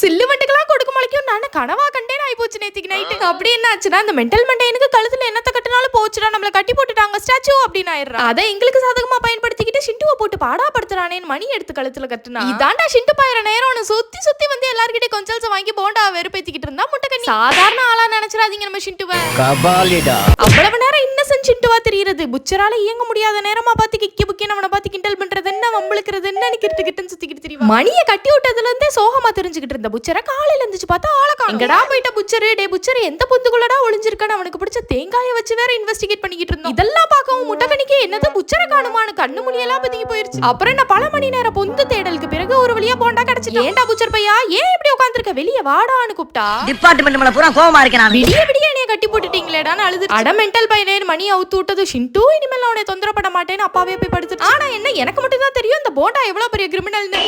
சில்லு வண்டுக்கெல்லாம் கொடுக்க முளைக்கும் நான் கனவா கண்டேன் ஆயி போச்சு நேத்திக்கு நைட்டுக்கு. அப்படி என்ன ஆச்சுன்னா அந்த மென்டல் மண்டையனுக்கு கழுத்துல என்னத்த கட்டினாலும் போச்சுடா, நம்மள கட்டி போட்டுட்டாங்க ஸ்டாச்சு அப்படின்னு ஆயிடுறா. அதை எங்களுக்கு சாதகமா பயன்படுத்திக்கிட்டு ஷிண்டுவை போட்டு பாடாப்படுத்துறானேன்னு மணி எடுத்து கழுத்துல கட்டுனா. இதாண்டா ஷிண்டு பாயிர நேரம் சுத்தி சுத்தி வந்து எல்லார்கிட்ட கொஞ்சல்ஸ் வாங்கி போண்டா வெறுப்பேத்திக்கிட்டு இருந்தா முட்டைக்கண்ணி. சாதாரண ஆளா நினைச்சிடாதீங்க நம்ம ஷிண்டுவை. அவ்வளவு நேரம் இன்னசென்ட் ஷிண்டுவா தெரியுறது. புச்சரால இயங்க முடியாத நேரமா பார்த்து கிக்கி புக்கி நம்மளை பார்த்து கிண்டல் பண்றது என்ன, வம்பளுக்குறது என்ன, கிட்டு சுத்திக்கிட்டு தெரியும். மணியை கட்டி விட்டதுல இருந்தே சோகமா தெரிஞ்சுக்கிட்டு இருந்த புச்சரை காலையில இருந்துச்சு பார்த்தா ஆளக்கா. எங்கடா போயிட்ட புச்சரு? டே புச்சரு எந்த பொந்துக்குள்ளடா ஒளிஞ்சிருக்கான்னு அவனுக்கு பிடிச்ச தேங்காயை வச்சு வேற இன்வெஸ்டிகேட் பண்ணிக்கிட்டு இருந்தோம். இதெல்லாம் பார்க்கவும் முட்டைக்கணிக்கு என்னது புச்சரை காணுமான்னு கண்ணு முடியெல்லாம் பத்திக்கு போயிருச்சு. அப்புறம் என்ன பல மணி நேரம் பொந்து தேடலுக்கு பிறகு ஒரு வழியா போண்டா கிடைச்சிட்டு. ஏன்டா புச்சர் பையா ஏன் இப்படி உட்காந்துருக்க, வெளியே வாடான்னு கூப்பிட்டா டிபார்ட்மெண்ட் மேல பூரா கோவமா இருக்கேன் நான். விடிய விடிய என்னைய கட்டி போட்டுட்டீங்களேடான்னு அழுது அடமெண்டல் பையனே மணி அவுத்து விட்டது ஷிண்டு. இனிமேல் அவனை தொந்தரப்பட மாட்டேன்னு அப்பாவே போய் படுத்துட்டு. ஆனா என்ன எனக்கு மட்டும் தான் தெரியும் இந்த போண்டா எவ்வளவு பெரிய கிரிமினல்னு.